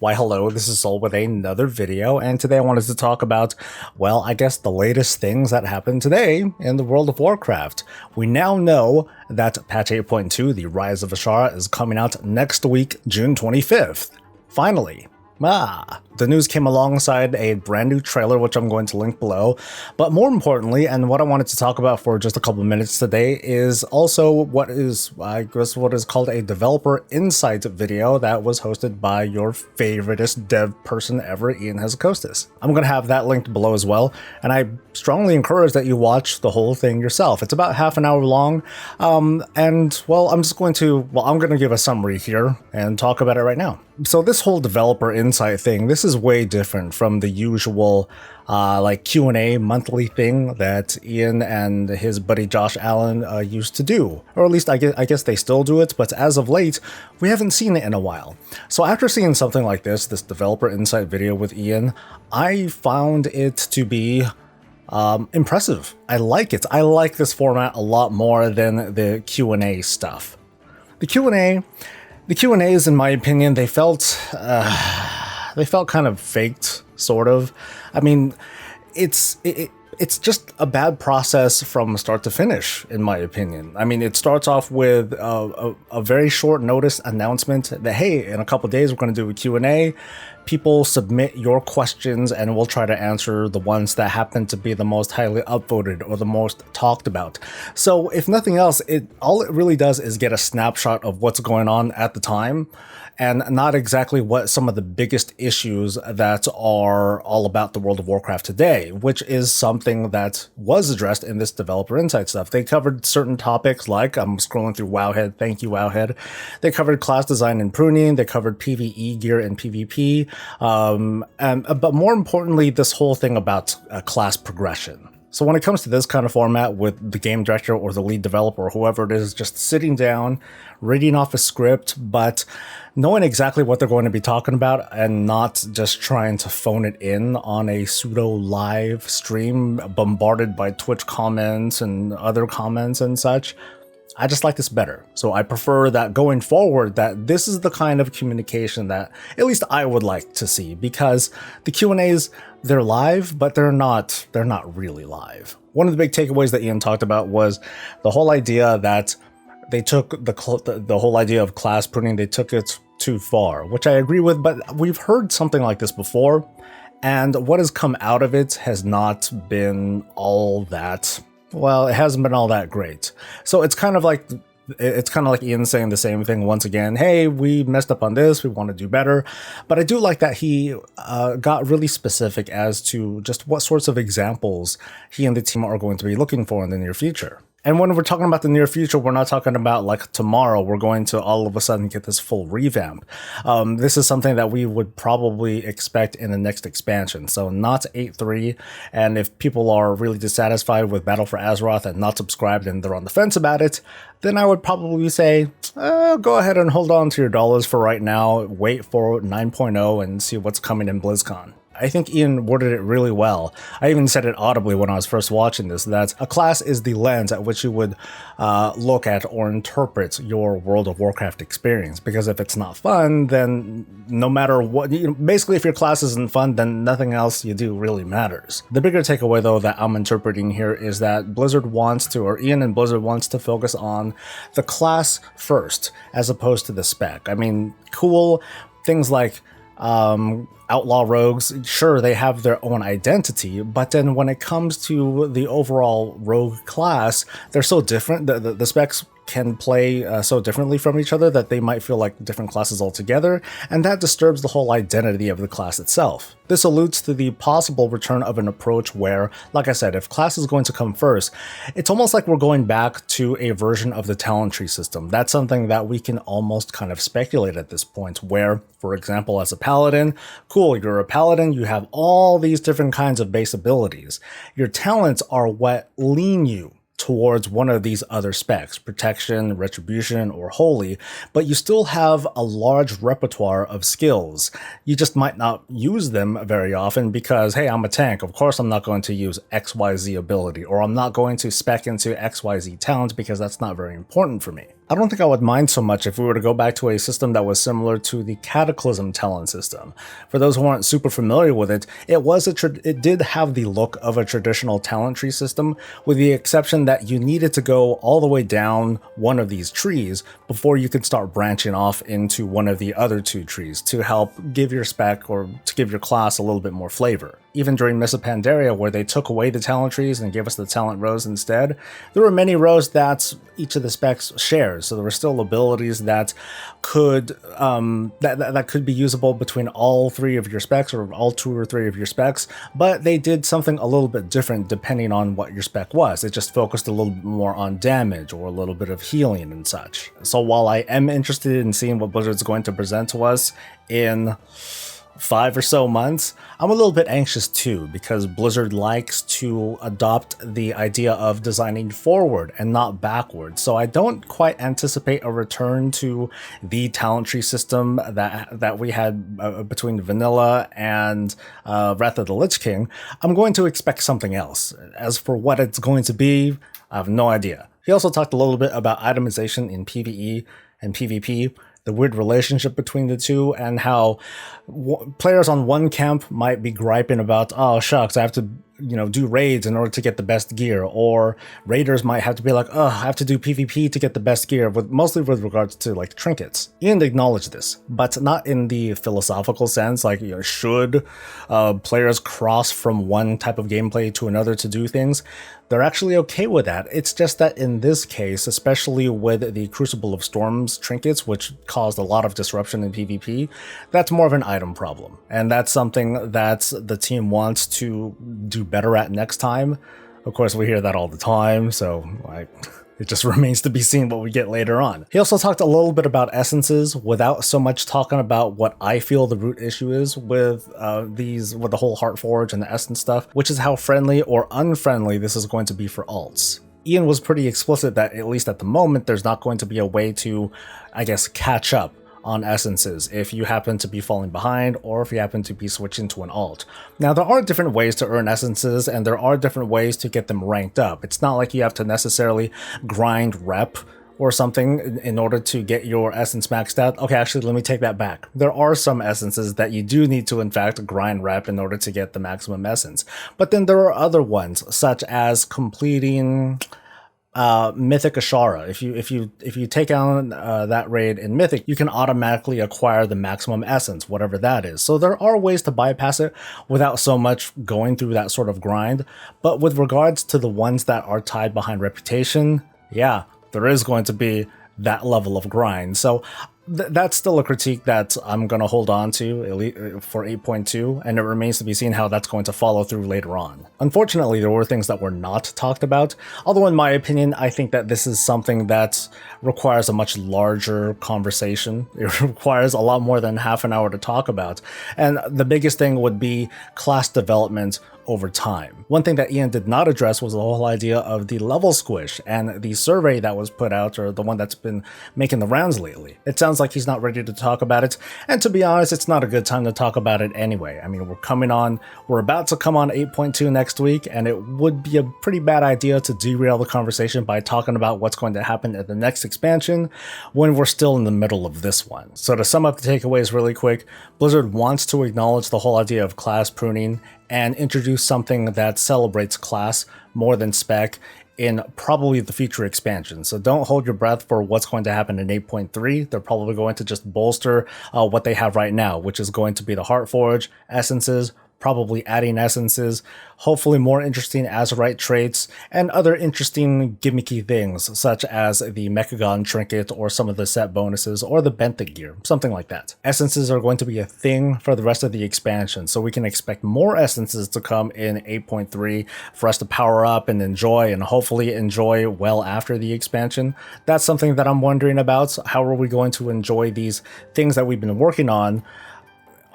Why hello, this is Soul with another video, and today I wanted to talk about, well, I guess the latest things that happened today in the world of Warcraft. We now know that patch 8.2, the Rise of Azshara, is coming out next week, June 25th. Finally. The news came alongside a brand new trailer, which I'm going to link below. But more importantly, and what I wanted to talk about for just a couple of minutes today, is also what is called a developer insight video that was hosted by your favoriteest dev person ever, Ian Hazzikostas. I'm going to have that linked below as well, and I strongly encourage that you watch the whole thing yourself. It's about half an hour long, and well, I'm going to give a summary here and talk about it right now. So this whole developer insight thing, this is way different from the usual like Q&A monthly thing that Ian and his buddy Josh Allen used to do. Or at least I guess they still do it, but as of late, we haven't seen it in a while. So after seeing something like this developer insight video with Ian, I found it to be impressive. I like it. I like this format a lot more than the Q&A stuff. The Q&As, in my opinion, they felt kind of faked, sort of. I mean, it's just a bad process from start to finish, in my opinion. I mean, it starts off with a very short notice announcement that, hey, in a couple of days we're going to do a Q&A. People submit your questions and we'll try to answer the ones that happen to be the most highly upvoted or the most talked about. So if nothing else, all it really does is get a snapshot of what's going on at the time, and not exactly what some of the biggest issues that are all about the World of Warcraft today, which is something that was addressed in this developer insight stuff. They covered certain topics like, I'm scrolling through Wowhead, thank you Wowhead. They covered class design and pruning, they covered PvE gear and PvP, but more importantly, this whole thing about class progression. So when it comes to this kind of format with the game director or the lead developer or whoever it is just sitting down, reading off a script, but knowing exactly what they're going to be talking about and not just trying to phone it in on a pseudo live stream bombarded by Twitch comments and other comments and such, I just like this better. So I prefer that going forward, that this is the kind of communication that at least I would like to see, because the Q&As, they're live, but they're not really live. One of the big takeaways that Ian talked about was the whole idea that they took the whole idea of class pruning, they took it too far, which I agree with, but we've heard something like this before, and what has come out of it has not been all that, well, it hasn't been all that great. So it's kind of like Ian saying the same thing once again. Hey, we messed up on this, we want to do better. But I do like that he got really specific as to just what sorts of examples he and the team are going to be looking for in the near future. And when we're talking about the near future, we're not talking about like tomorrow we're going to all of a sudden get this full revamp. This is something that we would probably expect in the next expansion. So not 8.3. And if people are really dissatisfied with Battle for Azeroth and not subscribed and they're on the fence about it, then I would probably say, go ahead and hold on to your dollars for right now. Wait for 9.0 and see what's coming in BlizzCon. I think Ian worded it really well. I even said it audibly when I was first watching this, that a class is the lens at which you would look at or interpret your World of Warcraft experience. Because if it's not fun, then no matter what, basically if your class isn't fun, then nothing else you do really matters. The bigger takeaway though that I'm interpreting here is that Blizzard wants to, or Ian and Blizzard wants to focus on the class first, as opposed to the spec. I mean, cool, things like outlaw rogues, sure, they have their own identity, but then when it comes to the overall rogue class, they're so different. The specs can play so differently from each other that they might feel like different classes altogether, and that disturbs the whole identity of the class itself. This alludes to the possible return of an approach where, like I said, if class is going to come first, it's almost like we're going back to a version of the talent tree system. That's something that we can almost kind of speculate at this point, where, for example, as a paladin, cool, you're a paladin, you have all these different kinds of base abilities. Your talents are what lean you towards one of these other specs, protection, retribution, or holy, but you still have a large repertoire of skills. You just might not use them very often because, hey, I'm a tank, of course I'm not going to use XYZ ability, or I'm not going to spec into XYZ talent because that's not very important for me. I don't think I would mind so much if we were to go back to a system that was similar to the Cataclysm talent system. For those who aren't super familiar with it, it did have the look of a traditional talent tree system, with the exception that you needed to go all the way down one of these trees before you could start branching off into one of the other two trees to help give your spec or to give your class a little bit more flavor. Even during Mists of Pandaria, where they took away the talent trees and gave us the talent rows instead, there were many rows that each of the specs shares. So there were still abilities that could that could be usable between all three of your specs or all two or three of your specs, but they did something a little bit different depending on what your spec was. It just focused a little bit more on damage or a little bit of healing and such. So while I am interested in seeing what Blizzard's going to present to us in 5 or so months, I'm a little bit anxious too, because Blizzard likes to adopt the idea of designing forward and not backward. So I don't quite anticipate a return to the talent tree system that we had between Vanilla and Wrath of the Lich King. I'm going to expect something else. As for what it's going to be, I have no idea. He also talked a little bit about itemization in PvE and PvP, the weird relationship between the two, and how players on one camp might be griping about, oh shucks, I have to do raids in order to get the best gear, or raiders might have to be like, oh, I have to do PvP to get the best gear, mostly with regards to like trinkets. Ian acknowledged this, but not in the philosophical sense, like should players cross from one type of gameplay to another to do things. They're actually okay with that. It's just that in this case, especially with the Crucible of Storms trinkets, which caused a lot of disruption in PvP, that's more of an item problem. And that's something that the team wants to do better at next time. Of course, we hear that all the time, so it just remains to be seen what we get later on. He also talked a little bit about essences without so much talking about what I feel the root issue is with with the whole Heartforge and the essence stuff, which is how friendly or unfriendly this is going to be for alts. Ian was pretty explicit that at least at the moment, there's not going to be a way to, I guess, catch up on essences if you happen to be falling behind or if you happen to be switching to an alt. Now, there are different ways to earn essences and there are different ways to get them ranked up. It's not like you have to necessarily grind rep or something in order to get your essence maxed out. Okay, actually, let me take that back. There are some essences that you do need to, in fact, grind rep in order to get the maximum essence. But then there are other ones, such as completing Mythic Ashara. If you take on that raid in Mythic, you can automatically acquire the maximum essence, whatever that is. So there are ways to bypass it without so much going through that sort of grind. But with regards to the ones that are tied behind reputation, yeah, there is going to be that level of grind. So that's still a critique that I'm going to hold on to for 8.2, and it remains to be seen how that's going to follow through later on. Unfortunately, there were things that were not talked about, although in my opinion, I think that this is something that requires a much larger conversation. It requires a lot more than half an hour to talk about, and the biggest thing would be class development over time. One thing that Ian did not address was the whole idea of the level squish and the survey that was put out, or the one that's been making the rounds lately. It sounds like he's not ready to talk about it, and to be honest, it's not a good time to talk about it anyway. I mean, we're about to come on 8.2 next week, and it would be a pretty bad idea to derail the conversation by talking about what's going to happen at the next expansion when we're still in the middle of this one. So to sum up the takeaways really quick, Blizzard wants to acknowledge the whole idea of class pruning and introduce something that celebrates class more than spec in probably the future expansion. So don't hold your breath for what's going to happen in 8.3. They're probably going to just bolster what they have right now, which is going to be the Heartforge, essences, probably adding essences, hopefully more interesting Azeroth traits, and other interesting gimmicky things, such as the Mechagon trinket or some of the set bonuses or the Benthic gear, something like that. Essences are going to be a thing for the rest of the expansion, so we can expect more essences to come in 8.3 for us to power up and enjoy, and hopefully enjoy well after the expansion. That's something that I'm wondering about. How are we going to enjoy these things that we've been working on?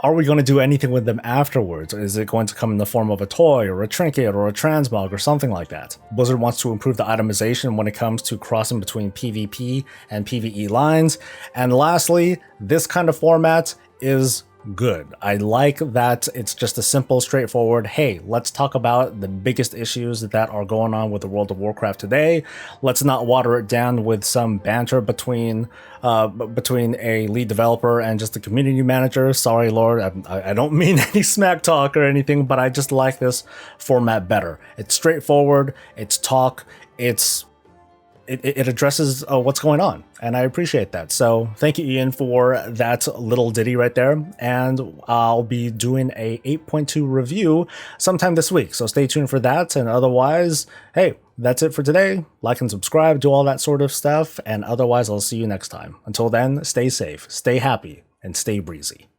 Are we going to do anything with them afterwards? Is it going to come in the form of a toy or a trinket or a transmog or something like that? Blizzard wants to improve the itemization when it comes to crossing between PvP and PvE lines. And lastly, this kind of format is good. I like that it's just a simple, straightforward, hey, let's talk about the biggest issues that are going on with the World of Warcraft today. Let's not water it down with some banter between a lead developer and just a community manager. Sorry, Lord, I don't mean any smack talk or anything, but I just like this format better. It's straightforward, it's talk, it addresses what's going on, and I appreciate that. So thank you, Ian, for that little ditty right there, and I'll be doing a 8.2 review sometime this week, so stay tuned for that. And otherwise, hey, that's it for today. Like and subscribe, do all that sort of stuff, and otherwise I'll see you next time. Until then, stay safe, stay happy, and stay breezy.